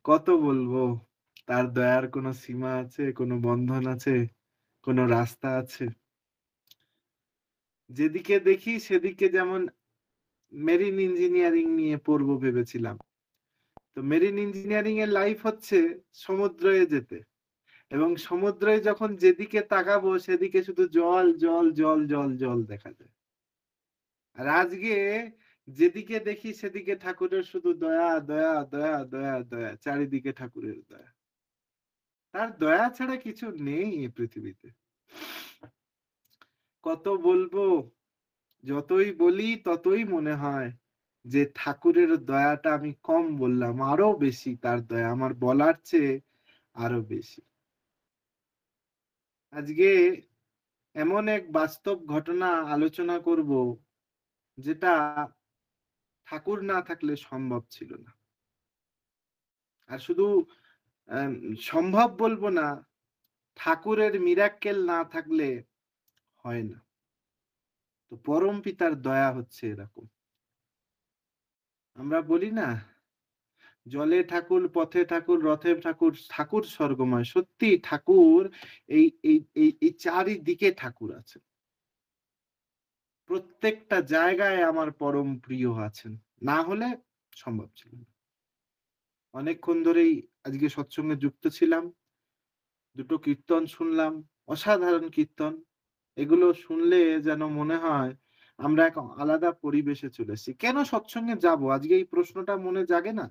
কত বলবো? তার দয়ার কোনো সীমা আছে, কোনো বন্ধন আছে, কোনো রাস্তা আছে? যেদিকে দেখি সেদিকে যেমন মেরিন ইঞ্জিনিয়ারিং নিয়ে পড়বো ভেবেছিলাম। তো মেরিন ইঞ্জিনিয়ারিং এর লাইফ হচ্ছে সমুদ্রে যেতে। এবং সমুদ্রে যখন যেদিকে তাকাবো সেদিকে শুধু জল, জল, জল, জল, জল দেখা যায়। আর আজকে যেদিকে দেখি সেদিকে ঠাকুরের শুধু দয়া, দয়া, দয়া, দয়া, দয়া। চারিদিকে ঠাকুরের দয়া। তার দয়া ছাড়া কিছু নেই এই পৃথিবীতে। কত বলবো? যতই বলি ততই মনে হয় যে ঠাকুরের দয়াটা আমি কম বললাম। আরো বেশি তার দয়া। আমার বলার চেয়ে আরো বেশি। আজকে এমন এক বাস্তব ঘটনা আলোচনা করব যেটা ঠাকুর না থাকলে সম্ভব ছিল না। আর শুধু আম সম্ভব বলবো না, ঠাকুরের মিরাক্কেল না থাকলে হয় না। তো পরম পিতার দয়া হচ্ছে এরকম। আমরা বলি না, জলে ঠাকুর, পথে ঠাকুর, রথে ঠাকুর, ঠাকুর স্বর্গময়। সত্যি ঠাকুর এই চারিদিকে ঠাকুর আছেন। প্রত্যেকটা জায়গায় আমার পরম প্রিয় আছেন। না হলে সম্ভব ছিল না। অনেকক্ষণ ধরেই আজকে সৎসঙ্গে যুক্ত ছিলাম। দুটো কীর্তন শুনলাম, অসাধারণ কীর্তন। এগুলো শুনলে যেন মনে হয় আমরা এক আলাদা পরিবেশে চলে এসেছি। কেন সৎসঙ্গে যাবো? আজকে এই প্রশ্নটা মনে জাগে না?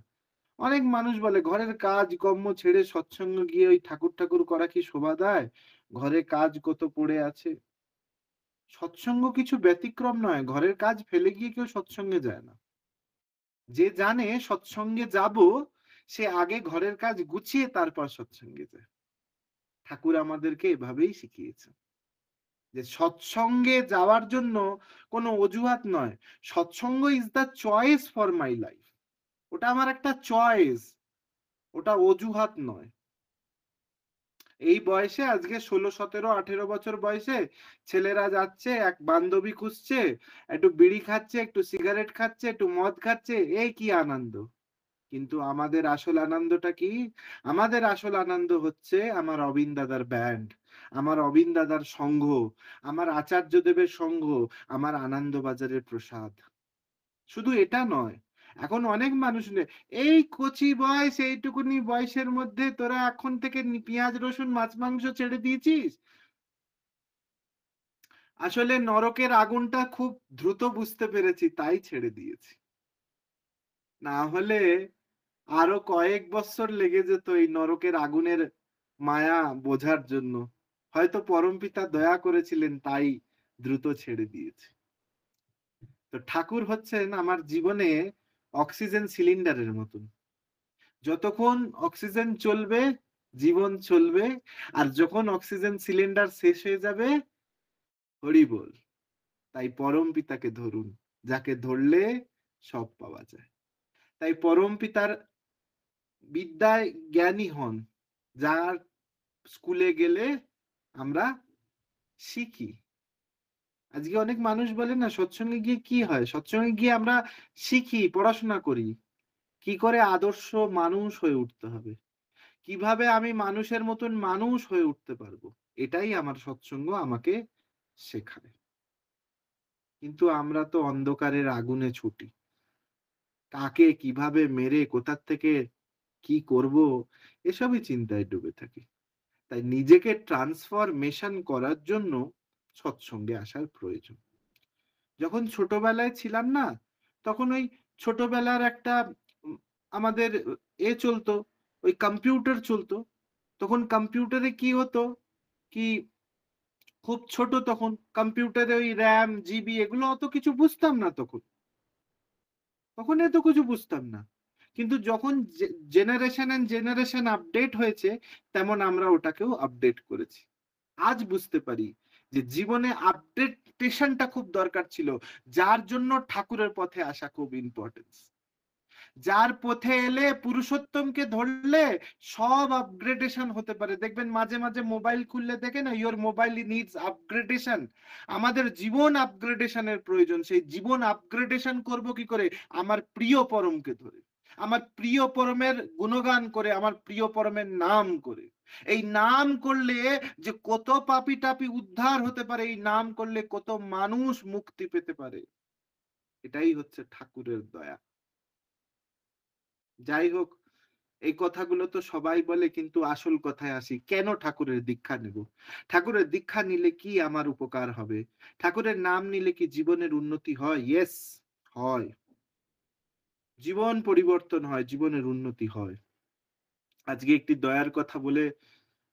অনেক মানুষ বলে ঘরের কাজ কর্ম ছেড়ে সৎসঙ্গ গিয়ে ওই ঠাকুর ঠাকুর করা কি শোভা দেয়? ঘরে কাজ কত পড়ে আছে। সৎসঙ্গ কিছু ব্যতিক্রম নয়। ঘরের কাজ ফেলে গিয়ে কেউ সৎসঙ্গে যায় না। যে জানে সৎসঙ্গে যাব, সে আগে ঘরের কাজ গুছিয়ে তারপর সৎসঙ্গে যায়। ঠাকুর আমাদেরকে এভাবেই শিখিয়েছেন। যে সৎসঙ্গে যাওয়ার জন্য কোনো অজুহাত নয়। সৎসঙ্গ is the choice for my life. ওটা আমার একটা চয়েস। ওটা অজুহাত নয়। এই বয়সে আজকে ১৬, ১৭, ১৮ বছর বয়সে ছেলেরা যাচ্ছে, এক বান্ধবী খুঁজছে, একটু বিড়ি খাচ্ছে, একটু সিগারেট খাচ্ছে, একটু মদ খাচ্ছে। এই কি আনন্দ! কিন্তু আমাদের আসল আনন্দটা কি? আমাদের আসল আনন্দ হচ্ছে আমার অবিন দাদার ব্যান্ড, আমার অবিন দাদার সংঘ, আমার আচার্যদেবের সংঘ, আমার আনন্দবাজারের প্রসাদ। শুধু এটা নয়। এখন অনেক মানুষ এই কচি বয়স, এইটুকুনি বয়সের মধ্যে তোরা এখন থেকে পেঁয়াজ, রসুন, মাছ, মাংস ছেড়ে দিয়েছিস? আসলে নরকের আগুনটা খুব দ্রুত বুঝতে পেরেছি, তাই ছেড়ে দিয়েছি। না হলে আরো কয়েক বৎসর লেগে যেত এই নরকের আগুনের মায়া বোঝার জন্য। হয়তো পরমপিতা দয়া করেছিলেন তাই দ্রুত ছেড়ে দিয়েছে। তো ঠাকুর হচ্ছেন আমার জীবনে অক্সিজেন সিলিন্ডারের মতন। যতক্ষণ অক্সিজেন চলবে, জীবন চলবে। আর যখন অক্সিজেন সিলিন্ডার শেষ হয়ে যাবে, হরি বল। তাই পরম পিতাকে ধরুন, যাকে ধরলে সব পাওয়া যায়। তাই পরম পিতার বিদ্যায় জ্ঞানী হন, যার স্কুলে গেলে আমরা শিখি। আজকে অনেক মানুষ বলে না সৎসঙ্গে গিয়ে কি হয়? সৎসঙ্গে গিয়ে আমরা শিখি, পড়াশোনা করি। কি করে আদর্শ মানুষ হয়ে উঠতে হবে? কিভাবে আমি মানুষের মতন মানুষ হয়ে উঠতে পারবো? এটাই আমার সৎসঙ্গ আমাকে শেখায়। কিন্তু আমরা তো অন্ধকারের আগুনে ছুটি। কাকে কিভাবে মেরে কোথা থেকে কি করব এসবই চিন্তায় ডুবে থাকি। তাই নিজেকে ট্রান্সফরমেশন করার জন্য সৎসঙ্গে আসার প্রয়োজন। যখন ছোটবেলায় ছিলাম না, তখন ওই ছোটবেলার একটা উম আমাদের চলতো, ওই কম্পিউটার চলতো। তখন কম্পিউটারে কি হতো, কি খুব ছোট তখন কম্পিউটারে ওই RAM, জিবি এগুলো অত কিছু বুঝতাম না তখন। তখন এত কিছু বুঝতাম না। কিন্তু যখন জেনারেশন এন্ড জেনারেশন আপডেট হয়েছে, তেমন আমরা ওটাকেও আপডেট করেছি। আজ বুঝতে পারি যে জীবনে আপডেটেশনটা খুব দরকার ছিল। যার জন্য ঠাকুরের পথে আসা খুব ইম্পর্টেন্স। যার পথে এলে পুরুষোত্তমকে ধরলে সব আপগ্রেডেশন হতে পারে। দেখবেন মাঝে মাঝে মোবাইল খুললে দেখেন না, ইয়োর মোবাইল নিডস আপগ্রেডেশন। আমাদের জীবন আপগ্রেডেশনের প্রয়োজন। সেই জীবন আপগ্রেডেশন করব কি করে? আমার প্রিয় পরমকে ধরে। আমার প্রিয় পরমের গুণগান করে, আমার প্রিয় পরমের নাম করে। এই নাম করলে যে কত পাপী টাপী উদ্ধার হতে পারে, এই নাম করলে কত মানুষ মুক্তি পেতে পারে, এটাই হচ্ছে ঠাকুরের দয়া। যাই হোক, এই কথাগুলো তো সবাই বলে, কিন্তু আসল কথায় আসি, কেন ঠাকুরের দীক্ষা নেব? ঠাকুরের দীক্ষা নিলে কি আমার উপকার হবে? ঠাকুরের নাম নিলে কি জীবনের উন্নতি হয়? ইয়েস, হয়। জীবন পরিবর্তন হয়, জীবনের উন্নতি হয়। আজকে একটি দয়ার কথা বলে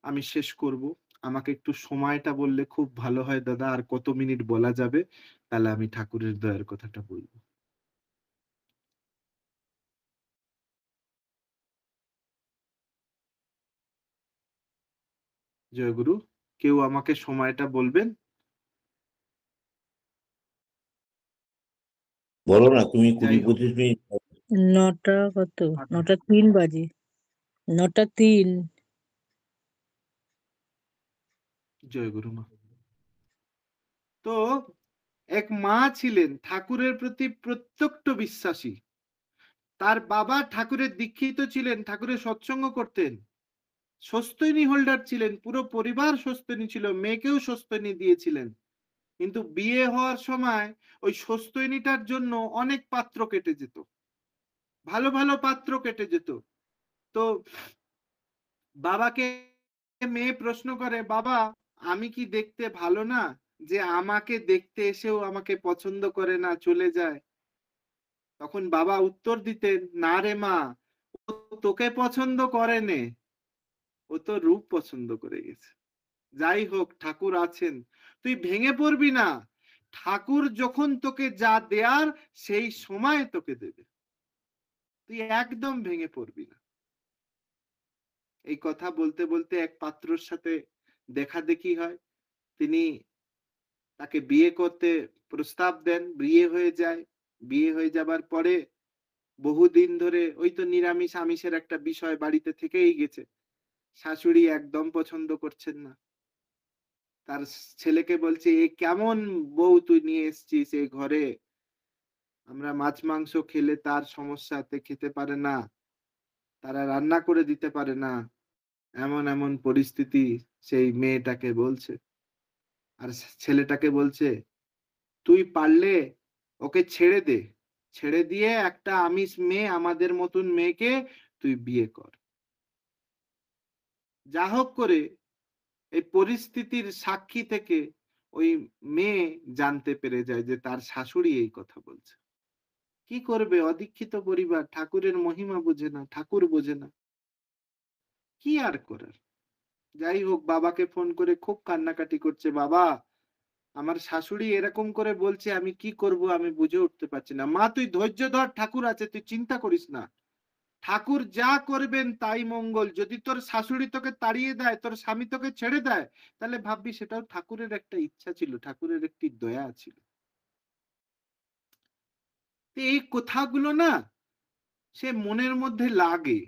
আমি শেষ করব। আমাকে একটু সময়টা বললে খুব ভালো হয় দাদা। আর কত মিনিট বলা যাবে? তাহলে আমি ঠাকুরের দয়ার কথাটা বলব। জয়গুরু, কেউ আমাকে সময়টা বলবেন? বলো না, তুমি যাই হোক, 20-25 মিনিট। 9টা কত? আচ্ছা, 9টা 3 বাজে। 9টা 3। জয়গুরু মা। তো এক মা ছিলেন ঠাকুরের প্রতি প্রত্যক্ত বিশ্বাসী। তার বাবা ঠাকুরের দীক্ষিত ছিলেন, ঠাকুরের সৎসঙ্গ করতেন, স্বস্তিনী হোল্ডার ছিলেন, পুরো পরিবার স্বস্তিনী ছিল, মেয়েকেও স্বস্তিনী দিয়েছিলেন। কিন্তু বিয়ে হওয়ার সময় ওই স্বস্তিনীটার জন্য অনেক পাত্র কেটে যেত, ভালো ভালো পাত্র কেটে যেত। তো বাবাকে মেয়ে প্রশ্ন করে, বাবা আমি কি দেখতে ভালো না, যে আমাকে দেখতে এসেও আমাকে পছন্দ করে না, চলে যায়? তখন বাবা উত্তর দিতেন, না রে মা, ও তোকে পছন্দ করে নে, ও তো রূপ পছন্দ করে গেছে। যাই হোক, ঠাকুর আছেন, তুই ভেঙে পড়বি না। ঠাকুর যখন তোকে যা দেয়ার সেই সময় তোকে দেবে, তুই একদম ভেঙে পড়বি না। এই কথা বলতে বলতে এক পাত্রর সাথে দেখা দেখি হয়। তিনি তাকে বিয়ে করতে প্রস্তাব দেন, বিয়ে হয়ে যায়। বিয়ে হয়ে যাবার পরে বহুদিন ধরে ওই তো নিরামিষ আমিষের একটা বিষয় বাড়িতে থেকেই গেছে। শাশুড়ি একদম পছন্দ করছেন না। তার ছেলেকে বলছে, এ কেমন বউ তুই নিয়ে এসেছিস এই ঘরে, আমরা মাছ মাংস খেলে তার সমস্যাতে খেতে পারে না, তারা রান্না করে দিতে পারে না, এমন এমন পরিস্থিতি সেই মেয়েটাকে বলছে। আর ছেলেটাকে বলছে, তুই পারলে ওকে ছেড়ে দে, ছেড়ে দিয়ে একটা আমিষ মেয়ে, আমাদের মতন মেয়েকে তুই বিয়ে কর। যা হোক করে এই পরিস্থিতির সাক্ষী থেকে ওই মেয়ে জানতে পেরে যায় যে তার শাশুড়ি এই কথা বলছে। কি করবে, অদীক্ষিত পরিবার, ঠাকুরের মহিমা বোঝে না, ঠাকুর বোঝে না, কি আর করার। যাই হোক, বাবাকে ফোন করে খুব কান্নাকাটি করছে, বাবা আমার শাশুড়ি এরকম করে বলছে, আমি কি করব আমি বুঝে উঠতে পারছি না। মা তুই ধৈর্য ধর, ঠাকুর আছে, তুই চিন্তা করিস না, ঠাকুর যা করবেন তাই মঙ্গল। যদি তোর শাশুড়ি তোকে তাড়িয়ে দেয়, তোর স্বামী তোকে ছেড়ে দেয়, তাহলে ভাববি সেটাও ঠাকুরের একটা ইচ্ছা ছিল, ঠাকুরের একটি দয়া ছিল। এই কথাগুলো না সে মনের মধ্যে লাগে,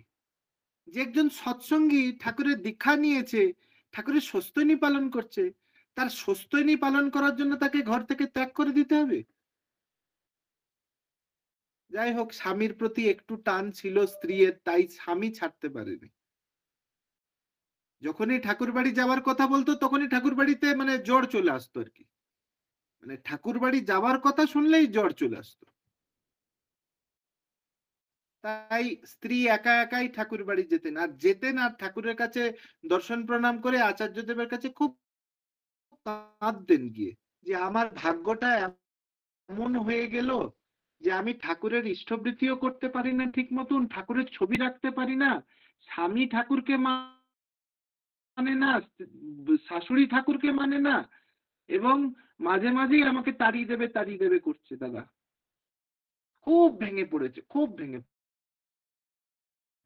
যে একজন সৎসঙ্গী ঠাকুরের দীক্ষা নিয়েছে, ঠাকুরের সস্তনী পালন করছে, তার সস্তনী পালন করার জন্য তাকে ঘর থেকে ত্যাগ করে দিতে হবে? যাই হোক, স্বামীর প্রতি একটু টান ছিল স্ত্রীর, তাই স্বামী ছাড়তে পারেনি। যখনই ঠাকুর বাড়ি যাওয়ার কথা বলতো, তখনই ঠাকুর বাড়িতে মানে জ্বর চলে আসতো আর কি। মানে ঠাকুর বাড়ি যাওয়ার কথা শুনলেই জ্বর চলে আসতো। তাই স্ত্রী একা একাই ঠাকুর বাড়ি যেতেন, আর যেতেন আর ঠাকুরের কাছে দর্শন প্রণাম করে আচার্যদেবের কাছে খুব কাঁদতেন গিয়ে, যে আমার ভাগ্যটা এমন হয়ে গেল যে আমি ঠাকুরের ইষ্টবৃত্তিও করতে পারি না ঠিক মতন, ঠাকুরের ছবি রাখতে পারি না, স্বামী ঠাকুরকে মানে না, শাশুড়ি ঠাকুরকে মানে না, এবং মাঝে মাঝেই আমাকে তাড়িয়ে দেবে করছে দাদা। খুব ভেঙে পড়েছে, খুব ভেঙে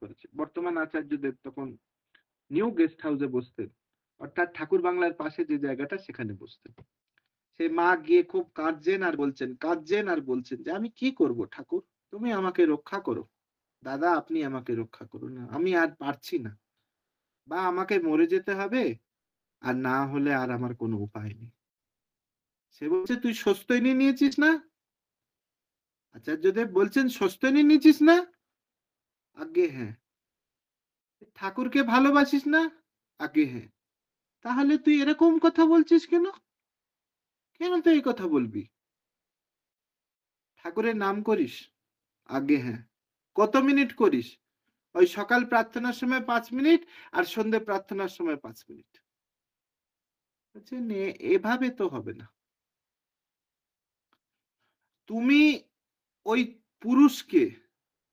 পড়েছে। বর্তমান আচার্যদেব তখন নিউ গেস্ট হাউসে বসতেন, অর্থাৎ ঠাকুর বাংলার পাশে যে জায়গাটা সেখানে বসতেন। সে মা গিয়ে খুব কাঁদছেন আর বলছেন যে আমি কি করব ঠাকুর, তুমি আমাকে রক্ষা করো, দাদা আপনি আমাকে রক্ষা করুন না, আমি আর পারছি না, বা আমাকে মরে যেতে হবে, আর না হলে আর আমার কোনো উপায় নেই। সে বলছে, তুই স্বস্তিনী নিয়েছিস না? আচার্যদেব বলছেন, স্বস্তিনী নিয়েছিস না? আজ্ঞে হ্যাঁ। ঠাকুরকে ভালোবাসিস না? আজ্ঞে হ্যাঁ। তাহলে তুই এরকম কথা বলছিস কেন? কেন তুই এই কথা বলবি? ঠাকুরের নাম করিস? আজ্ঞে হ্যাঁ। কত মিনিট করিস? ওই সকাল প্রার্থনার সময় ৫ মিনিট আর সন্ধ্যে প্রার্থনার সময় ৫ মিনিট। বলছে এভাবে তো হবে না। তুমি ওই পুরুষকে,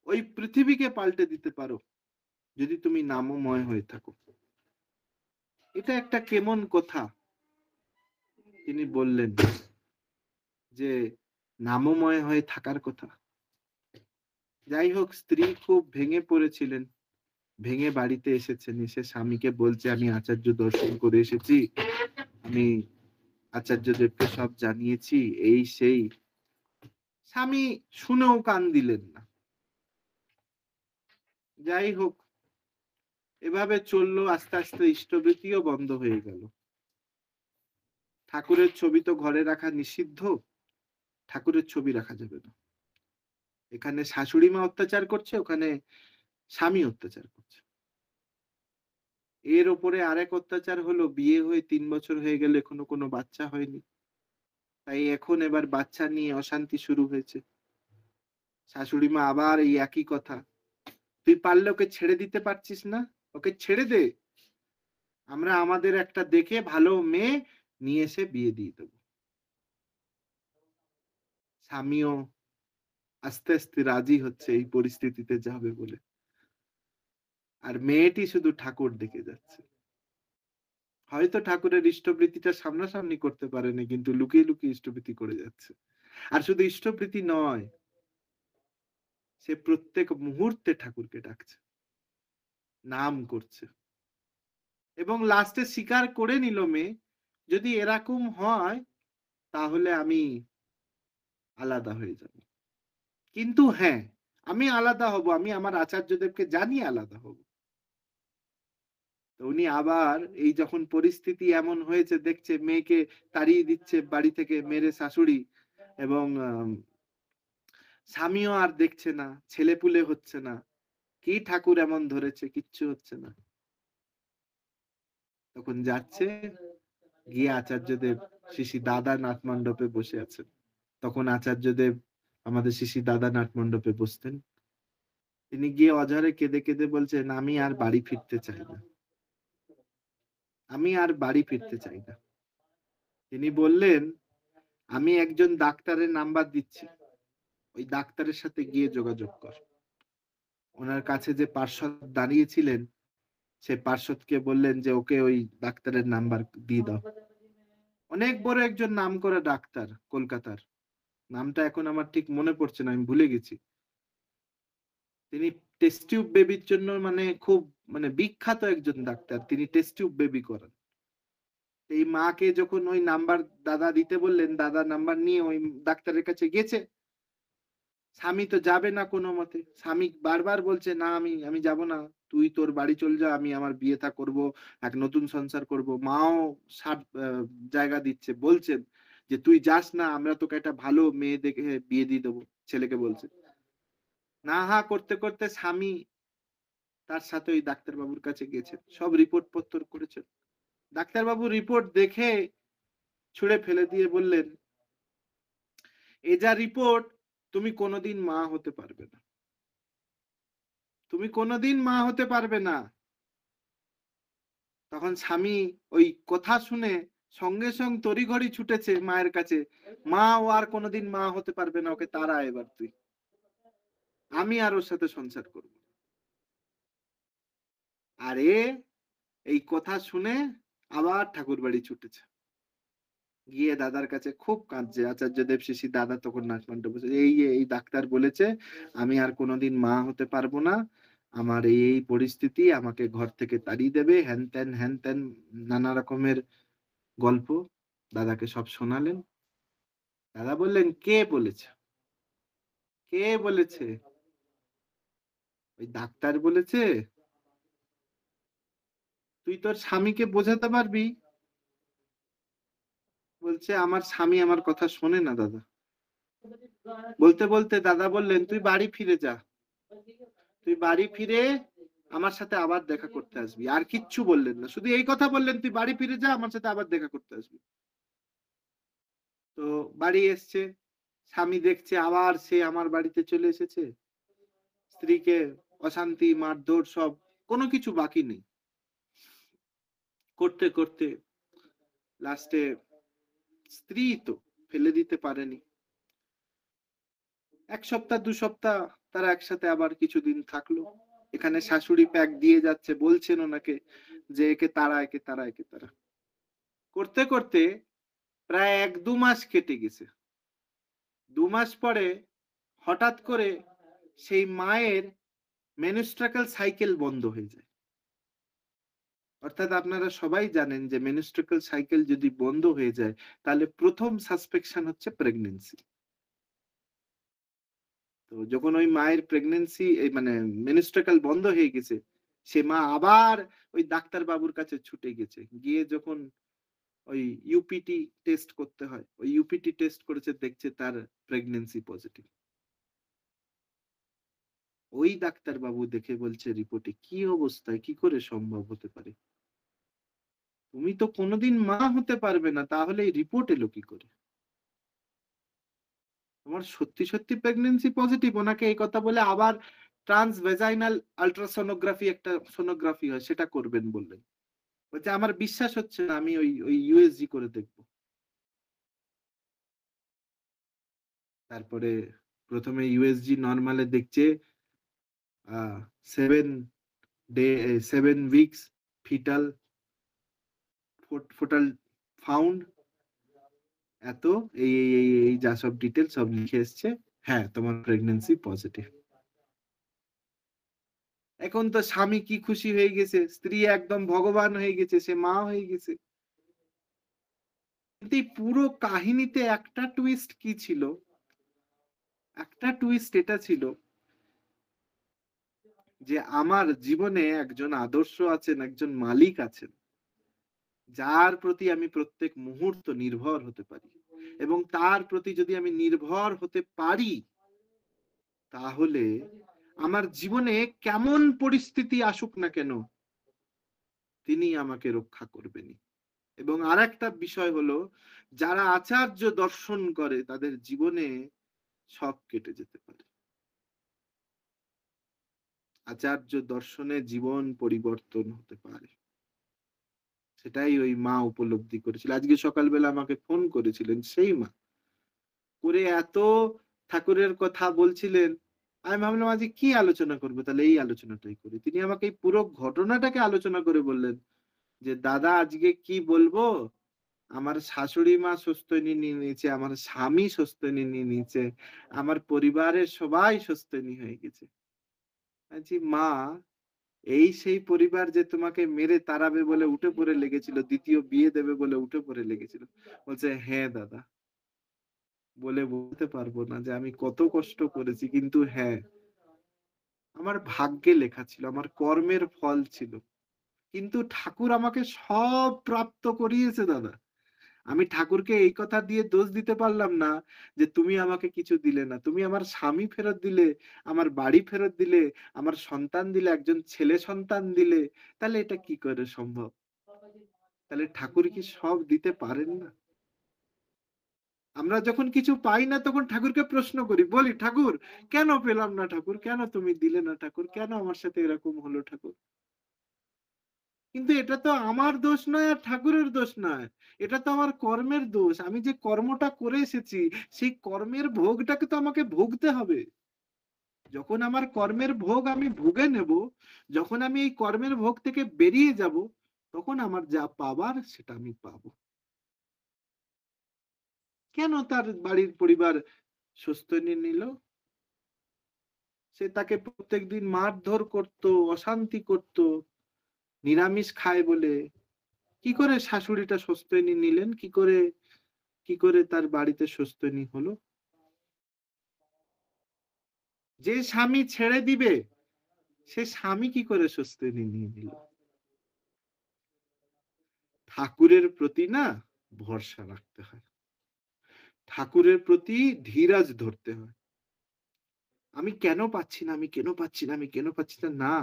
ওই পৃথিবীকে পাল্টে দিতে পারো যদি তুমি নামময় হয়ে থাকো। এটা একটা কেমন কথা? তিনি বললেন যে নামময় হয়ে থাকার কথা। যাই হোক স্ত্রী খুব ভেঙে পড়েছিলেন। ভেঙে বাড়িতে এসেছেন। এসে স্বামীকে বলছে, "আমি আচার্য দর্শন করে এসেছি। আমি আচার্যদেবকে সব জানিয়েছি।" এই সেই। স্বামী শুনেও কান দিলেন না। যাই হোক এভাবে চলল আস্তে, আস্তে ইষ্টবৃত্তিও বন্ধ হয়ে গেল। ঠাকুরের ছবি তো ঘরে রাখা নিষিদ্ধ। ঠাকুরের ছবি রাখা যাবে না। এখানে শাশুড়ি মা অত্যাচার করছে, ওখানে স্বামী অত্যাচার করছে। এর ওপরে আরেক অত্যাচার হলো বিয়ে হয়ে ৩ বছর হয়ে গেল এখনো কোনো বাচ্চা হয়নি। তাই এখন এবার বাচ্চা নিয়ে অশান্তি শুরু হয়েছে। শাশুড়ি মা আবার এই একই কথা। "তুই পারলে ওকে ছেড়ে দিতে পারছিস না? ওকে ছেড়ে দে। আমরা আমাদের একটা দেখে ভালো মেয়ে নিয়ে এসে বিয়ে দিয়ে দেব।" স্বামীও আস্তে, আস্তে রাজি হচ্ছে এই পরিস্থিতিতে যাবে বলে। আর মেয়েটি শুধু ঠাকুর দেখে যাচ্ছে। হয়তো ঠাকুরের ইষ্টবৃত্তিটা সামনাসামনি করতে পারেনি কিন্তু লুকিয়ে, লুকিয়ে ইষ্টবৃত্তি করে যাচ্ছে। আর শুধু ইষ্টবৃত্তি নয়, সে প্রত্যেক মুহূর্তে ঠাকুরকে ডাকছে, নাম করছে। এবং লাস্টে স্বীকার করে নিল মেয়ে, যদি এরকম হয় তাহলে আমি আলাদা হয়ে যাব। কিন্তু হ্যাঁ, আমি আলাদা হব। আমি আমার আচার্যদেবকে জানিয়ে আলাদা হব। তো উনি আবার এই যখন পরিস্থিতি এমন হয়েছে দেখছে মেয়েকে তাড়িয়ে দিচ্ছে বাড়ি থেকে মেরে শাশুড়ি এবং স্বামীও আর দেখছে না, ছেলেপুলে হচ্ছে না। কি ঠাকুর এমন ধরেছে কিচ্ছু হচ্ছে না। তখন যাচ্ছে গিয়ে আচার্যদেব শ্রী শ্রী দাদা নাট মণ্ডপে বসে আছেন। তখন আচার্যদেব আমাদের শ্রী শ্রী দাদা নাট মণ্ডপে বসতেন। তিনি গিয়ে অঝরে কেঁদে, কেঁদে বলছেন, "আমি আর বাড়ি ফিরতে চাই না। আমি আর বাড়ি ফিরতে চাই না।" তিনি বললেন, "আমি একজন ডাক্তারের নাম্বার দিচ্ছি। ওই ডাক্তারের সাথে গিয়ে যোগাযোগ কর।" ওনার কাছে যে পার্ষদ দাঁড়িয়েছিলেন, সে পার্ষদকে বললেন যে, "ওকে ওই ডাক্তারের নাম্বার দিয়ে দাও।" অনেক বড় একজন নামকরা ডাক্তার কলকাতার। নামটা এখন আমার ঠিক মনে পড়ছে না, আমি ভুলে গেছি। তিনি টেস্ট টিউব বেবির জন্য খুব বিখ্যাত একজন ডাক্তার। তিনি টেস্ট টিউব বেবি করান। এই মাকে যখন ওই নাম্বার দাদা দিতে বললেন, দাদা নাম্বার নিয়ে ওই ডাক্তারের কাছে গেছে। স্বামী তো যাবে না কোনমতে। স্বামী বারবার বলছে, "না আমি যাব না। তুই তোর বাড়ি চল যা। আমি আমার বিয়ে থা করব। এক নতুন সংসার করব।" মাও সাব জায়গা দিচ্ছে। বলছেন যে, "তুই যাস না। আমরা তোকে একটা ভালো মেয়ে দেখে বিয়ে দিয়ে দেব।" ছেলেকে বলছে। না হা করতে, করতে স্বামী তার সাথে ওই ডাক্তারবাবুর কাছে গেছেন। সব রিপোর্ট পত্তর করেছেন। ডাক্তারবাবু রিপোর্ট দেখে ছুঁড়ে ফেলে দিয়ে বললেন, "এ যা রিপোর্ট তুমি কোনদিন মা হতে পারবে না। তুমি কোনদিন মা হতে পারবে না।" তখন স্বামী ওই কথা শুনে সঙ্গে সঙ্গে তড়িঘড়ি ছুটেছে মায়ের কাছে। "মা ও আর কোনদিন মা হতে পারবে না। ওকে তাড়া এবার তুই। আমি আর ওর সাথে সংসার করব না।" আর এই কথা শুনে আবার ঠাকুরবাড়ি ছুটেছে। গিয়ে দাদার কাছে খুব কাঁদছে। আচার্যদেব শিশি দাদা তখন নাচমন্ডপে বসে, "এই ডাক্তার বলেছে আমি আর কোনদিন মা হতে পারবো না। আমার এই পরিস্থিতি আমাকে ঘর থেকে তাড়িয়ে দেবে।" হ্যান-ত্যান, হ্যান-ত্যান নানা রকমের গল্প দাদাকে সব শোনালেন। দাদা বললেন, "কে বলেছে? কে বলেছে?" "ওই ডাক্তার বলেছে। তুই তোর স্বামীকে বোঝাতে পারবি?" বলছে, "আমার স্বামী আমার কথা শোনে না দাদা।" বলতে, বলতে দাদা বললেন, "তুই বাড়ি ফিরে যা। তুই বাড়ি ফিরে আমার সাথে আবার দেখা করতে আসবি। আর কিচ্ছু বললেন না, শুধু এই কথা বললেন, তুই বাড়ি ফিরে যা, আমার সাথে আবার দেখা করতে আসবি। তো বাড়ি এসছে, স্বামী দেখছে আবার সে আমার বাড়িতে চলে এসেছে, স্ত্রীকে অশান্তি মারধর সব, কোনো কিছু বাকি নেই। করতে করতে লাস্টে স্ত্রী তো ফেলে দিতে পারেনি। ১ সপ্তাহ ২ সপ্তাহ তারা একসাথে আবার কিছুদিন থাকলো। এখানে শাশুড়ি প্যাক দিয়ে যাচ্ছে, বলছেন ওনাকে যে একে তাড়া, একে তাড়া, একে তাড়া। করতে করতে প্রায় ১-২ মাস কেটে গেছে। ২ মাস পরে হঠাৎ করে সেই মায়ের menstrual সাইকেল বন্ধ হয়ে যায়। অর্থাৎ আপনারা সবাই জানেন যে menstrual সাইকেল যদি বন্ধ হয়ে যায়, তাহলে ১ম সাসপেকশন হচ্ছে প্রেগন্যান্সি। তো যখন ওই মায়ের প্রেগন্যান্সি এই মানে menstrual বন্ধ হয়ে গেছে, সে মা আবার ওই ডাক্তার বাবুর কাছে ছুটে গেছে। গিয়ে যখন ওই ইউপিটি টেস্ট করতে হয়, ওই ইউপিটি টেস্ট করেছে, দেখছে তার প্রেগন্যান্সি পজিটিভ। ওই ডাক্তার বাবু দেখে বলছে রিপোর্টে, কি অবস্থায়, কি করে সম্ভব হতে পারে? তুমি তো কোনোদিন মা হতে পারবে না, তাহলে এই রিপোর্ট এলো কি করে? তোমার সত্যি সত্যি প্রেগন্যান্সি পজিটিভ? ওনাকে এই কথা বলে আবার ট্রান্সভেজাইনাল আল্ট্রাসোনোগ্রাফি, একটা সোনোগ্রাফি হয়, সেটা করবেন বললেন। বলছে আমার বিশ্বাস হচ্ছে না, আমি ওই ইউএসজি করে দেখবো। তারপরে প্রথমে ইউএসজি নরমালে দেখছে 7 ডে 7 উইকস ফিটাল ফোটাল ফাউন্ড, এত এই যা সব ডিটেইলস সব লিখে এসছে। হ্যাঁ, তোমার প্রেগন্যান্সি পজিটিভ। এখন তো স্বামী কি খুশি হয়ে গেছে, স্ত্রী একদম ভগবান হয়ে গেছে, সে মা হয়ে গেছে। কিন্তু এই পুরো কাহিনীতে একটা টুইস্ট কি ছিল? একটা টুইস্ট এটা ছিল যে আমার জীবনে একজন আদর্শ আছেন, একজন মালিক আছেন, যার প্রতি আমি প্রত্যেক মুহূর্ত নির্ভর হতে পারি। এবং তার প্রতি যদি আমি নির্ভর হতে পারি, তাহলে আমার জীবনে কেমন পরিস্থিতি আসুক না কেন, তিনি আমাকে রক্ষা করবেনই। এবং আরেকটা বিষয় হলো, যারা আচার্য দর্শন করে তাদের জীবনে সব কেটে যেতে পারে। আচার্য দর্শনে জীবন পরিবর্তন হতে পারে। সেটাই ওই মা উপলব্ধি করেছিল। আজকে সকালবেলা আমাকে ফোন করেছিলেন সেই মা। করে এত ঠাকুরের কথা বলছিলেন। আমি ভাবলাম আজকে কি আলোচনা করব? তাহলে এই আলোচনাটাই করি। তিনি আমাকে এই পুরো ঘটনাটাকে আলোচনা করে বললেন যে, "দাদা আজকে কি বলবো? আমার শাশুড়ি মা স্বস্তিনী নিয়ে নিয়েছে, আমার স্বামী স্বস্তিনী নিয়ে নিয়েছে, আমার পরিবারের সবাই স্বস্তিনী হয়ে গেছে।" বলছি, "মা, এই সেই পরিবার যে তোমাকে মেরে তাড়াবে বলে উঠে পড়ে লেগেছিল, ২য় বিয়ে দেবে বলে উঠে পড়ে লেগেছিল।" বলছে, "হ্যাঁ দাদা, বলে বলতে পারবো না যে আমি কত কষ্ট করেছি, কিন্তু হ্যাঁ, আমার ভাগ্যে লেখা ছিল, আমার কর্মের ফল ছিল। কিন্তু ঠাকুর আমাকে সব প্রাপ্ত করিয়েছে দাদা। আমি ঠাকুরকে এই কথা দিয়ে দোষ দিতে পারলাম না যে তুমি আমাকে কিছু দিলে না। তুমি আমার স্বামী ফেরত দিলে, আমার বাড়ি ফেরত দিলে, আমার সন্তান দিলে, একজন ছেলে সন্তান দিলে। তাহলে এটা কি করে সম্ভব? তাহলে ঠাকুর কি সব দিতে পারেন না?" আমরা যখন কিছু পাই না তখন ঠাকুরকে প্রশ্ন করি। বলি, "ঠাকুর কেন পেলাম না ঠাকুর? কেন তুমি দিলে না ঠাকুর? কেন আমার সাথে এরকম হলো ঠাকুর?" কিন্তু এটা তো আমার দোষ নয় আর ঠাকুরের দোষ নয়। এটা তো আমার কর্মের দোষ। আমি যে কর্মটা করে এসেছি, সেই কর্মের ভোগটাকে তো আমাকে ভুগতে হবে। যখন আমার কর্মের ভোগ আমি ভুগে নেব, যখন আমি এই কর্মের ভোগ থেকে বেরিয়ে যাব, তখন আমার যা পাবার সেটা আমি পাবো। কেন তার বাড়ির পরিবার স্বস্তিনী নিল? সে তাকে প্রত্যেকদিন মারধর করত, অশান্তি করত, নিরামিষ খায় বলে। কি করে শাশুড়িটা স্বস্তিনী নিলেন? কি করে তার বাড়িতে স্বস্তিনী হলো? যে স্বামী ছেড়ে দিবে, সে স্বামী কি করে স্বস্তিনী নিয়ে নিল? ঠাকুরের প্রতি না ভরসা রাখতে হয়। ঠাকুরের প্রতি ধীরাজ ধরতে হয়। আমি কেন পাচ্ছি না, আমি কেন পাচ্ছি না, আমি কেন পাচ্ছি না? না।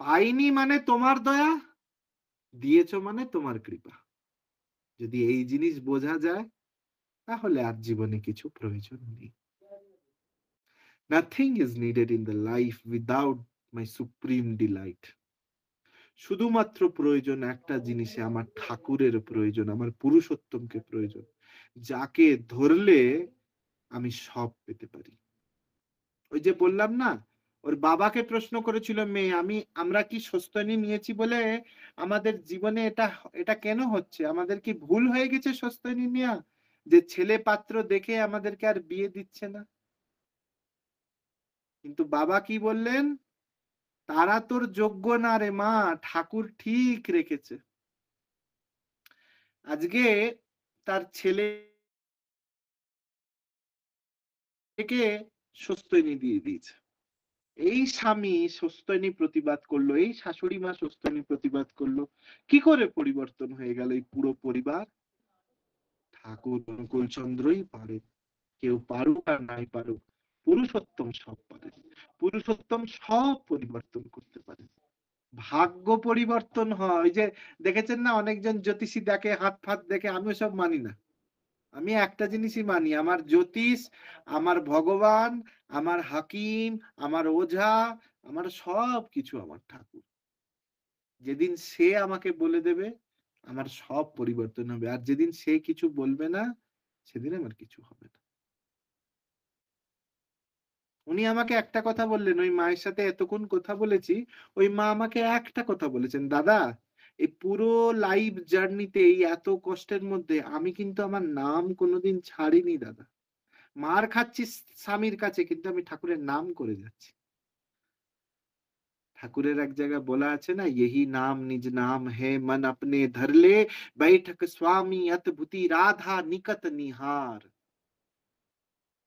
পাইনি মানে তোমার দয়া, দিয়েছ মানে তোমার কৃপা। যদি এই জিনিস বোঝা যায়, তাহলে আর জীবনে কিছু প্রয়োজন নেই। Nothing is needed in the life without my supreme delight. শুধুমাত্র প্রয়োজন একটা জিনিসে, আমার ঠাকুরের প্রয়োজন, আমার পুরুষোত্তমকে প্রয়োজন। যাকে ধরলে আমি সব পেতে পারি। ওই যে বললাম না, ওর বাবাকে প্রশ্ন করেছিল মেয়ে, আমরা কি সস্তনী নিয়েছি বলে আমাদের জীবনে এটা কেন হচ্ছে? আমাদের কি ভুল হয়ে গেছে সস্তনী নেয়া? যে ছেলে পাত্র দেখে আমাদেরকে আর বিয়ে দিচ্ছে না। কিন্তু বাবা কি বললেন? তারা তোর যোগ্য না রে মা, ঠাকুর ঠিক রেখেছে। আজকে তার ছেলেকে সস্তনী দিয়ে দিয়েছে। এই স্বামী সস্তনী প্রতিবাদ করলো, এই শাশুড়ি মা সস্তনী প্রতিবাদ করলো। কি করে পরিবর্তন হয়ে গেল এই পুরো পরিবার? ঠাকুর অনুকূল চন্দ্রই পারে। কেউ পারুক আর নাই পারুক, পুরুষোত্তম সব পারে। পুরুষোত্তম সব পরিবর্তন করতে পারে। ভাগ্য পরিবর্তন হয়। ওই যে দেখেছেন না, অনেকজন জ্যোতিষী দেখে, হাত ফাত দেখে, আমি ওসব মানি না। আমি একটা জিনিসই মানি, আমার জ্যোতিষ, আমার ভগবান, আমার হাকিম, আমার ওঝা, আমার সবকিছু আমার ঠাকুর। যেদিন সে আমাকে বলে দেবে, আমার সব পরিবর্তন হবে। আর যেদিন সে কিছু বলবে না, সেদিন আমার কিছু হবে না। উনি আমাকে একটা কথা বললেন, ওই মায়ের সাথে এতক্ষণ কথা বলেছি, ওই মা আমাকে একটা কথা বলেছেন, দাদা এই পুরো লাইফ জার্নিতে, এই এত কষ্টের মধ্যে আমি কিন্তু আমার নাম কোনোদিন ছাড়িনি দাদা। মার খাচ্ছি স্বামীর কাছে, কিন্তু আমি ঠাকুরের নাম করে যাচ্ছি। ঠাকুরের এক জায়গায় বলা আছে না, यही নাম নিজ নাম হে মন আপনে ধরলে, বৈঠক স্বামী অতভুতি রাধা নিকট নিহার।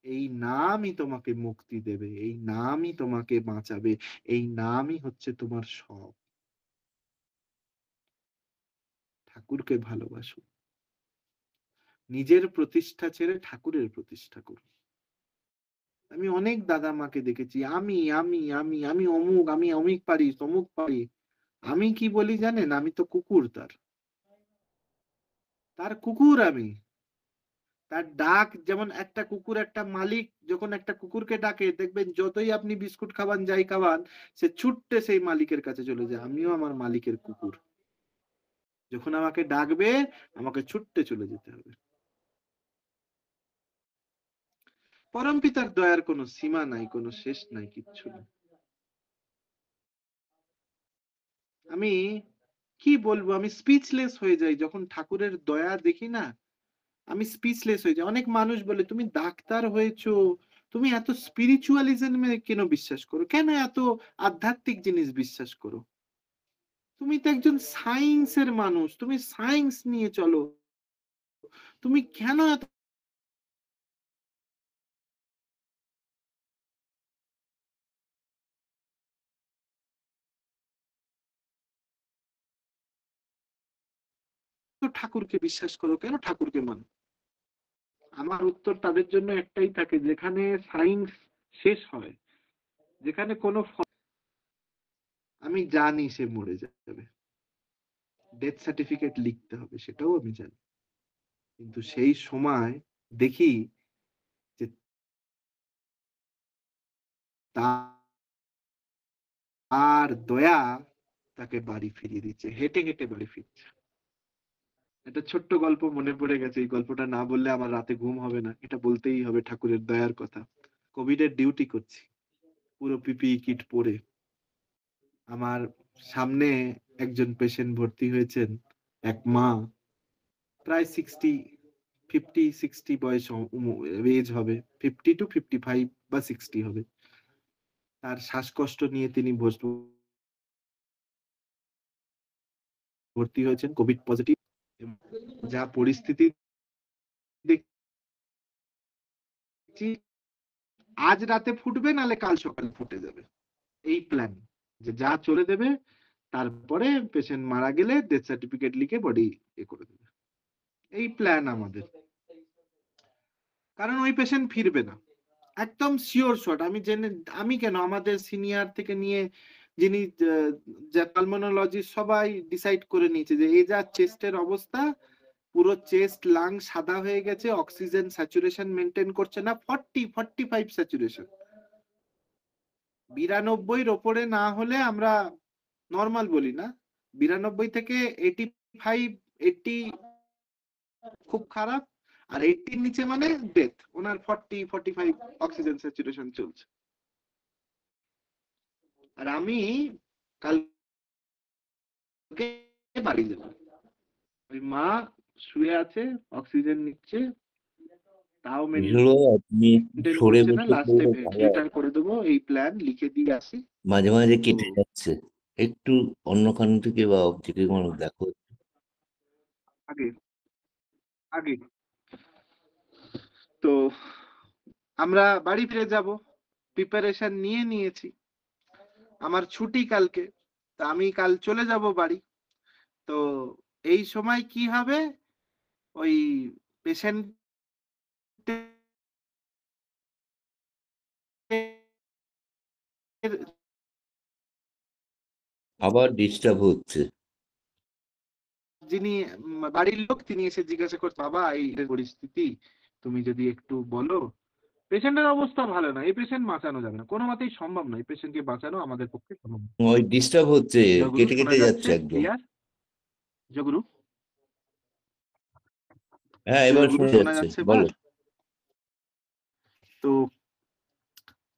এই নামই তোমাকে মুক্তি দেবে, এই নামই তোমাকে বাঁচাবে, এই নামই হচ্ছে তোমার সব। ঠাকুরকে ভালোবাসো, নিজের প্রতিষ্ঠা ছেড়ে ঠাকুরের প্রতিষ্ঠা করো। আমি অনেক দাদা মাকে দেখেছি, আমি অমুক, আমি অমিক পারি, তমুক পারি। আমি কি বলি জানেন? আমি তো কুকুর তার। তার কুকুর আমি। তার ডাক যেমন, একটা কুকুর, একটা মালিক যখন একটা কুকুরকে ডাকে, দেখবেন যতই আপনি বিস্কুট খাওয়ান, যাই খাওয়ান, সে ছুট্টে সেই মালিকের কাছে চলে যায়। আমিও আমার মালিকের কুকুর। যখন আমাকে ডাকবে, আমাকে ছুট্টে চলে যেতে হবে। পরমপিতার দয়ার কোনো সীমা নাই, কোনো শেষ নাই, কিচ্ছু নেই। আমি কি বলবো, আমি স্পিচলেস হয়ে যাই যখন ঠাকুরের দয়া দেখি না। আমি স্পিচলেস হয়ে যাই। অনেক মানুষ বলে, তুমি ডাক্তার হয়েছো, তুমি এত স্পিরিচুয়ালিজমে কেন বিশ্বাস করো, কেন এত আধ্যাত্মিক জিনিস বিশ্বাস করো? তুমি তো একজন সায়েন্সের মানুষ, তুমি সায়েন্স নিয়ে চলো, তুমি কেন এত ঠাকুরকে বিশ্বাস করো, কেন ঠাকুরকে মানো? আমার উত্তর তাদের জন্য একটাই থাকে, যেখানে সায়েন্স শেষ হয়, যেখানে কোনো আমি জানি সে মরে যাবে, ডেথ সার্টিফিকেট লিখতে হবে, সেটাও আমি জানি। কিন্তু সেই সময় দেখি যে তার দয়া তাকে বাড়ি ফিরিয়ে দিচ্ছে, হেঁটে হেঁটে বাড়ি ফিরছে। একটা ছোট্ট গল্প মনে পড়ে গেছে, এই গল্পটা না বললে আমার রাতে ঘুম হবে না, এটা বলতেই হবে, ঠাকুরের দয়ার কথা। কোভিড এর ডিউটি করছি, পুরো পিপিই কিট পরে। আমার সামনে একজন পেশেন্ট ভর্তি হয়েছেন, এক মা, প্রায় 50-60 বয়স, এজ হবে, 50 to 55 বা 60 হবে। তার শ্বাসকষ্ট নিয়ে তিনি ভর্তি হয়েছেন, কোভিড পজিটিভ। যা পরিস্থিতি দেখছি, আজ রাতে ফুটবে, নালে কাল সকালে ফুটে যাবে, এই প্ল্যান। যে যা চলে দেবে, তারপরে পেশেন্ট মারা গেলে ডেথ সার্টিফিকেট লিখে বডি করে দেবে, এই প্ল্যান আমাদের। কারণ ওই পেশেন্ট ফিরবে না। একদম শিওর শট। আমি কেন, আমাদের সিনিয়র থেকে নিয়ে যিনি যা পালমোনোলজিস্ট সবাই ডিসাইড করে নিয়েছে যে এই যা চেস্টের অবস্থা, পুরো চেস্ট লাং সাদা হয়ে গেছে, অক্সিজেন স্যাচুরেশন মেইনটেইন করছে না, 40-45 স্যাচুরেশন। 92 এর উপরে না হলে আমরা নরমাল বলি না। 92 থেকে 85, 80 খুব খারাপ। আর 80 এর নিচে মানে ডেথ। ওনার 40-45 অক্সিজেন স্যাচুরেশন চলছে। আর আমি কালকে বাড়ি যাব। ওই মা শুয়ে আছে, অক্সিজেন নিচ্ছে, তাও বিশাল ভাই, আপনি মেনটেন সরে করছে না। বসে লাস্টে পড়লে ভালো হয়। ভেন্টিলেটর করে দেবো এই প্ল্যান লিখে দিয়ে আসি। মাঝে মাঝে তো কেটে যাচ্ছে, একটু অন্যখান থেকে বা থেকে কোনো দেখো। আগে আগে তো আমরা বাড়ি ফিরে যাব, প্রিপারেশন নিয়ে নিয়েছি। আমার ছুটি কালকে, তা আমি কাল চলে যাব বাড়ি। তো এই সময় কি হবে, ওই পেশেন্ট আবার ডিস্টার্ব হচ্ছে। যিনি বাড়ির লোক, তিনি এসে জিজ্ঞাসা করছে, বাবা এই পরিস্থিতি, তুমি যদি একটু বলো। পেশেন্টের অবস্থা ভালো না, এই পেশেন্ট বাঁচানো যাবে না, কোনো মতেই সম্ভব নয়, এই পেশেন্টকে বাঁচানো আমাদের পক্ষে সম্ভব নয়। ওই ডিস্টার্ব হচ্ছে, জয়গুরু কেটে শোনা কেটে যাচ্ছে যাচ্ছে একদম। ক্লিয়ার? জয়গুরু, হ্যাঁ, এবার জয়গুরু শোনা শোনা যাচ্ছে, যাচ্ছে এবার? বলো। তো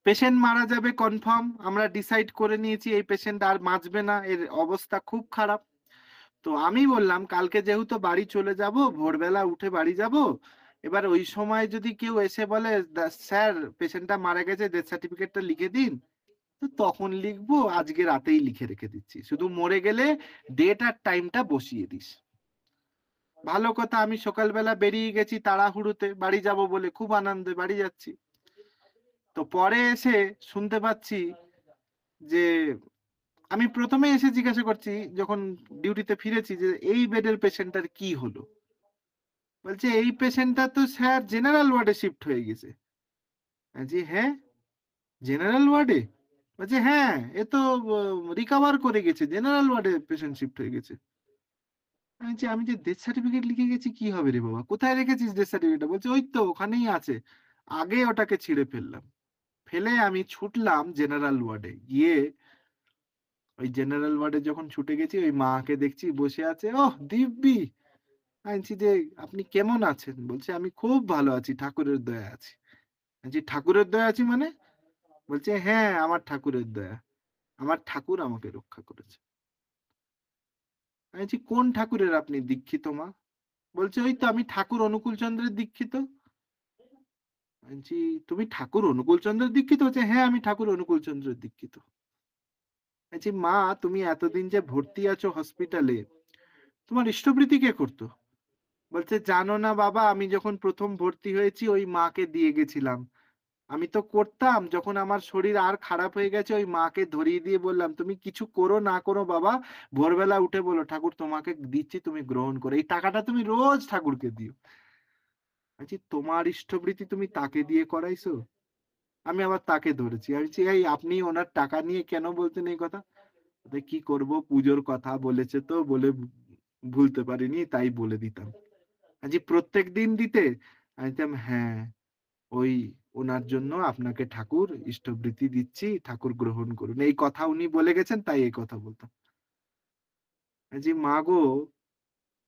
পেশেন্ট মারা যাবে কনফার্ম, আমরা ডিসাইড করে নিয়েছি এই পেশেন্ট আর বাঁচবে না, এর অবস্থা খুব খারাপ। তো আমি বললাম কালকে যেহেতু বাড়ি চলে যাব, ভোরবেলা উঠে বাড়ি যাব, এবার ওই সময় যদি কেউ এসে বলে স্যার পেশেন্টটা মারা গেছে, ডেথ সার্টিফিকেটটা লিখে দিন, তো তখন লিখবো, আজকে রাতেই লিখে রেখে দিচ্ছি, শুধু মরে গেলে ডেট আর টাইমটা বসিয়ে দিস। ভালো কথা, আমি সকালবেলা বেরিয়ে গেছি তাড়াহুড়োতে, বাড়ি যাব বলে খুব আনন্দে বাড়ি যাচ্ছি। তো পরে এসে শুনতে পাচ্ছি যে, আমি প্রথমে এসে জিজ্ঞাসা করছি যখন ডিউটিতে ফিরেছি যে এই বেডের পেশেন্টটার কি হলো। বলছে এই পেশেন্টটা তো স্যার জেনারেল ওয়ার্ডে শিফট হয়ে গেছে। জি হ্যাঁ, জেনারেল ওয়ার্ডে? বলছে হ্যাঁ, এ তো রিকভার করে গেছে, জেনারেল ওয়ার্ডে পেশেন্ট শিফট হয়ে গেছে। আমি যে ডেথ সার্টিফিকেট লিখে গেছি, কি হবে রে বাবা, কোথায় রেখেছিস ডেথ সার্টিফিকেটটা? বলছে ওই তো ওখানেই আছে, আগে ওটাকে ছিঁড়ে ফেললাম। ফেলে আমি ছুটলাম জেনারেল ওয়ার্ডে গিয়ে, ওই জেনারেল ওয়ার্ডে যখন ছুটে গেছি, ওই মাকে দেখছি বসে আছে। ওহ দিব্যি। আনছি যে আপনি কেমন আছেন? বলছে আমি খুব ভালো আছি, ঠাকুরের দয়া আছি। বলছি ঠাকুরের দয়া আছি মানে? বলছে হ্যাঁ, আমার ঠাকুরের দয়া, আমার ঠাকুর আমাকে রক্ষা করেছে। আমি বলছি কোন ঠাকুরের আপনি দীক্ষিত মা? বলছে ওই তো আমি ঠাকুর অনুকূল চন্দ্রের দীক্ষিত। বলছি তুমি ঠাকুর অনুকূল চন্দ্রের দীক্ষিত? বলছে হ্যাঁ, আমি ঠাকুর অনুকূল চন্দ্রের দীক্ষিত। বলছি মা, তুমি এতদিন যে ভর্তি আছো হসপিটালে, তোমার ইষ্টবৃত্তি কে করতো? বলছে জানো না বাবা, আমি যখন প্রথম ভর্তি হয়েছি ওই মাকে দিয়ে গেছিলাম। আমি তো করতাম, যখন আমার শরীর আর খারাপ হয়ে গেছে ওই মাকে ধরিয়ে দিয়ে বললাম তুমি কিছু করো না করো বাবা, ভোরবেলা উঠে বলো ঠাকুর তোমাকে দিচ্ছি, তুমি গ্রহণ করো, এই টাকাটা তুমি রোজ ঠাকুরকে দিও। বলছি তোমার ইষ্টবৃত্তি তুমি তাকে দিয়ে করাইছো? আমি আবার তাকে ধরেছি। আমি বলছি এই আপনি ওনার টাকা নিয়ে কেন বলতেন এই কথা? বলে, কি করব, পুজোর কথা বলেছে তো, বলে ভুলতে পারিনি, তাই বলে দিতাম। যে প্রত্যেক দিন দিতে? আমি বলতাম হ্যাঁ, ওই ওনার জন্য আপনাকে ঠাকুর ইষ্টবৃত্তি দিচ্ছি, ঠাকুর গ্রহণ করুন, এই কথা উনি বলে গেছেন, তাই এই কথা বলতাম। জি মা গো,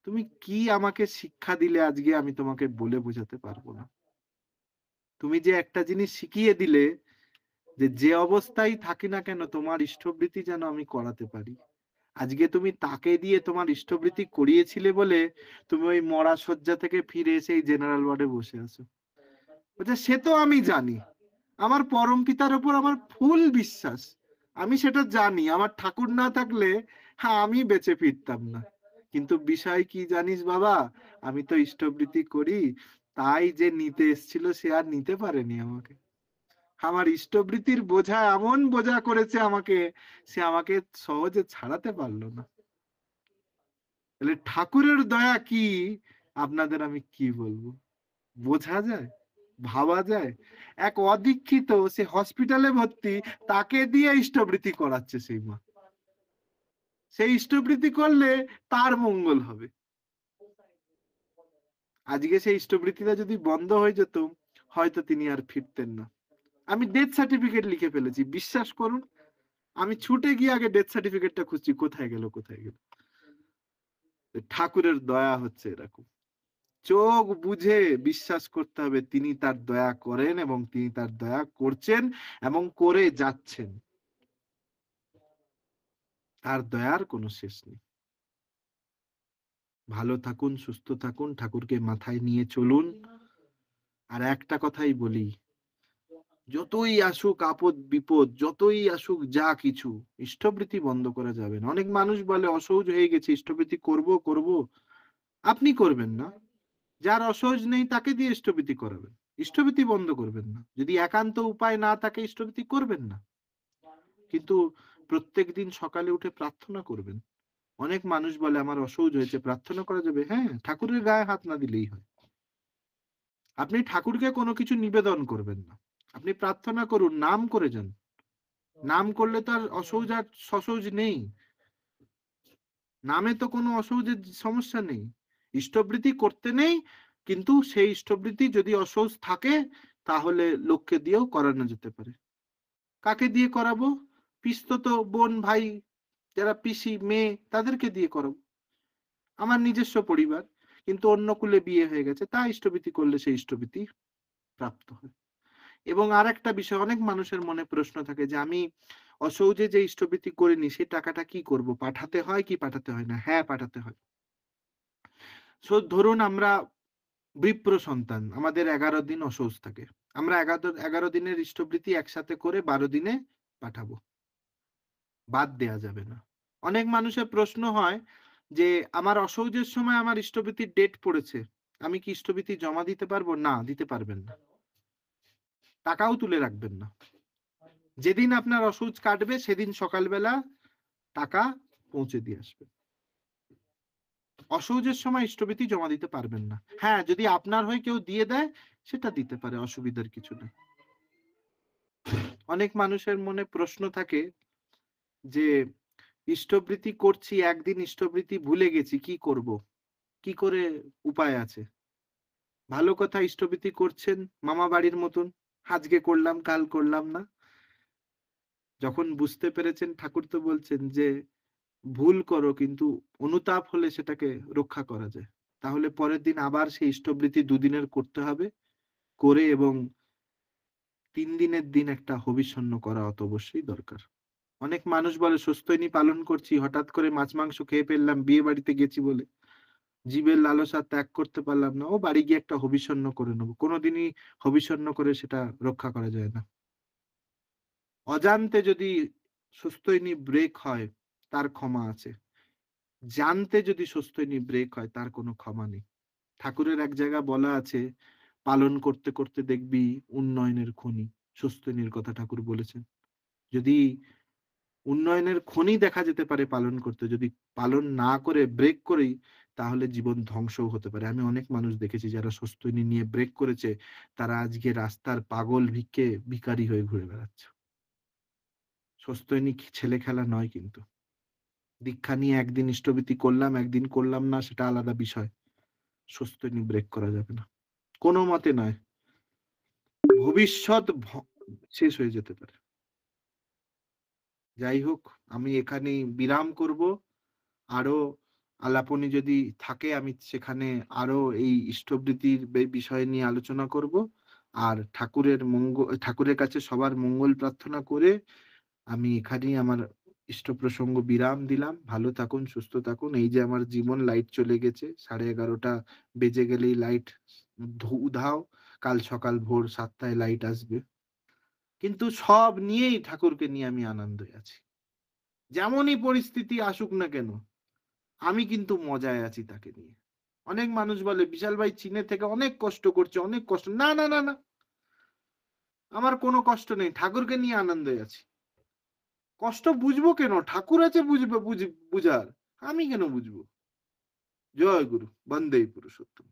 তুমি কি আমাকে শিক্ষা দিলে আজকে, আমি তোমাকে বলে বোঝাতে পারবো না। তুমি যে একটা জিনিস শিখিয়ে দিলে, যে যে অবস্থায় থাকি না কেন তোমার ইষ্টবৃত্তি যেন আমি করাতে পারি। আজকে তুমি তাকে দিয়ে তোমার ইষ্টবৃত্তি করিয়েছিলে বলে তুমি ওই মরা শয্যা থেকে ফিরে এসে এই জেনারেল ওয়ার্ডে বসে আছো। বলছে সে তো আমি জানি, আমার পরম পিতার উপর আমার ফুল বিশ্বাস, আমি সেটা জানি, আমার ঠাকুর না থাকলে হ্যাঁ আমি বেঁচে ফিরতাম না। কিন্তু বিষয় কি জানিস বাবা, আমি তো ইষ্টবৃত্তি করি, তাই যে নিতে এসেছিল সে আর নিতে পারেনি আমাকে। আমার ইষ্টবৃত্তির বোঝা এমন বোঝা করেছে আমাকে, সে আমাকে সহজে ছাড়াতে পারলো না। তাহলে ঠাকুরের দয়া কি, আপনাদের আমি কি বলবো, বোঝা যায়? ভাবা যায়? এক অদীক্ষিত, সে হসপিটালে ভর্তি, তাকে দিয়ে ইষ্টবৃতি করাচ্ছে সেই মা। সেই ইষ্টবৃতি করলে তার মঙ্গল হবে। আজকে সেই ইষ্টবৃতিটা যদি বন্ধ হয়ে যেত, হয়তো তিনি আর ফিরতেন না। আমি ডেথ সার্টিফিকেট লিখে ফেলেছি। বিশ্বাস করুন, আমি ছুটে গিয়ে আগে ডেথ সার্টিফিকেটটা খুঁজছি, কোথায় গেল, কোথায় গেল। ঠাকুরের দয়া হচ্ছে এরকম। চোখ বুঝে বিশ্বাস করতে হবে তিনি তার দয়া করেন এবং তিনি তার দয়া করছেন এবং করে যাচ্ছেন। তার দয়ার কোনো শেষ নেই। ভালো থাকুন, সুস্থ থাকুন, ঠাকুরকে মাথায় নিয়ে চলুন। আর একটা কথাই বলি, যতই আসুক আপদ বিপদ, যতই আসুক যা কিছু, ইষ্টবৃতি বন্ধ করা যাবে না। অনেক মানুষ বলে অসহজ হয়ে গেছে, ইষ্টবৃতি করব করব। আপনি করবেন না, যার অসহজ নেই তাকে দিয়ে ইষ্টবৃতি করাবেন। ইষ্টবৃতি বন্ধ করবেন না। যদি একান্ত উপায় না থাকে, ইষ্টবৃতি করবেন না। কিন্তু প্রত্যেকদিন সকালে উঠে প্রার্থনা করবেন। অনেক মানুষ বলে আমার অসহজ হয়েছে, প্রার্থনা করা যাবে। হ্যাঁ, ঠাকুরের গায়ে হাত না দিলেই হয়। আপনি ঠাকুরকে কোনো কিছু নিবেদন করবেন না, আপনি প্রার্থনা করুন, নাম করে যান। নাম করলে তো আর অসহজ আর সসহজ নেই। নামে তো কোনো অসহজের সমস্যা নেই। ইষ্টবৃতি করতে নেই, কিন্তু সেই ইষ্টবৃতি যদি অসহজ থাকে, তাহলে লোককে দিয়েও করানো যেতে পারে। কাকে দিয়ে করাবো? পিস্তত বোন ভাই, যারা পিসি মেয়ে, তাদেরকে দিয়ে করাবো। আমার নিজস্ব পরিবার, কিন্তু অন্য কুলে বিয়ে হয়ে গেছে, তা ইষ্টবৃতি করলে সেই ইষ্টবৃতি প্রাপ্ত হয়। এবং আর একটা বিষয়, অনেক মানুষের মনে প্রশ্ন থাকে যে আমি অসহজে যে ইষ্টবৃতি করিনি, সেই টাকাটা কি করব? পাঠাতে হয় কি পাঠাতে হয় না? হ্যাঁ, পাঠাতে হয়। ধরুন আমরা বিপ্র সন্তান, আমাদের 11 দিন অসহজ থাকে। আমরা 11 দিনের ইষ্টবৃতি একসাথে করে 12 দিনে পাঠাবো। বাদ দেয়া যাবে না। অনেক মানুষের প্রশ্ন হয় যে আমার অসহজের সময় আমার ইষ্টবৃতির ডেট পড়েছে, আমি কি ইষ্টবৃতি জমা দিতে পারবো? না, দিতে পারবেন না। টাকাও তুলে রাখবেন না। যেদিন আপনার অসহজ কাটবে সেদিন সকালবেলা টাকা পৌঁছে দিয়ে আসবে। অসহজের সময় ইষ্টবৃতি জমা দিতে পারবেন না। হ্যাঁ, যদি আপনার হয়ে কেউ দিয়ে দেয়, সেটা দিতে পারে, অসুবিধার কিছু নেই। অনেক মানুষের মনে প্রশ্ন থাকে যে ইষ্টবৃতি করছি, একদিন ইষ্টবৃতি ভুলে গেছি, কি করব? কি করে উপায় আছে? ভালো কথা, ইষ্টবৃতি করছেন মামা বাড়ির মতন, আজকে করলাম কাল করলাম না। যখন বুঝতে পেরেছেন, ঠাকুর তো বলছেন যে ভুল করো, কিন্তু অনুতাপ হলে সেটাকে রক্ষা করা যায়। তাহলে পরের দিন আবার সেই ইষ্টবৃতি দুদিনের করতে হবে, করে এবং 3 দিনের দিন একটা হবিষ্যন্ন করা অত অবশ্যই দরকার। অনেক মানুষ বলে সস্তৈনী পালন করছি, হঠাৎ করে মাছ মাংস খেয়ে ফেললাম বিয়ে বাড়িতে গেছি বলে, জীবের লালসা ত্যাগ করতে পারলাম না, ও বাড়ি গিয়ে একটা হবিষ্যন্ন করে নেবো। কোনোদিনই হবিষ্যন্ন করে সেটা রক্ষা করা যায় না। অজান্তে যদি সস্তৈনী ব্রেক হয়, তার ক্ষমা আছে। জানতে যদি সস্তৈনী ব্রেক হয়, তার কোনো ক্ষমা নেই। ঠাকুরের এক জায়গায় বলা আছে, পালন করতে করতে দেখবি উন্নয়নের খনি। সস্তৈনীর কথা ঠাকুর বলেছেন। যদি উন্নয়নের খনি দেখা যেতে পারে পালন করতে, যদি পালন না করে ব্রেক করি, তাহলে জীবন ধ্বংসও হতে পারে। আমি অনেক মানুষ দেখেছি যারা সস্তৈনী নিয়ে ব্রেক করেছে, তারা আজকে রাস্তার পাগল ভিখারি হয়ে ঘুরে বেড়াচ্ছে। সস্তৈনী ছেলে খেলা নয় কিন্তু। দীক্ষা নিয়ে একদিন ইষ্টবৃতি করলাম, একদিন করলাম না, সেটা আলাদা বিষয়। সস্তৈনী ব্রেক করা যাবে না, কোনো মতে নয়। ভবিষ্যৎ শেষ হয়ে যেতে পারে। যাই হোক, আমি এখানেই বিরাম করব। আরো আলাপনী যদি থাকে, আমি সেখানে আরো এই ইষ্টবৃত্তির বিষয় নিয়ে আলোচনা করব। আর ঠাকুরের কাছে সবার মঙ্গল প্রার্থনা করে আমি এখানেই আমার ইষ্ট প্রসঙ্গ বিরাম দিলাম। ভালো থাকুন, সুস্থ থাকুন। এই যে আমার জীবন, লাইট চলে গেছে, 11:30 বেজে গেলেই লাইট উধাও। কাল সকাল ভোর 7টায় লাইট আসবে। কিন্তু সব নিয়েই ঠাকুরকে নিয়ে আমি আনন্দে আছি। যেমনই পরিস্থিতি আসুক না কেন, আমি কিন্তু মজায় আছি তাকে নিয়ে। অনেক মানুষ বলে বিশাল ভাই চীনে থেকে অনেক কষ্ট করছে, অনেক কষ্ট। না না না না, আমার কোনো কষ্ট নেই, ঠাকুরকে নিয়ে আনন্দে আছি। কষ্ট বুঝবো কেন? ঠাকুর আছে বুঝার, আমি কেন বুঝবো? জয় গুরু, বন্দে পুরুষোত্তম।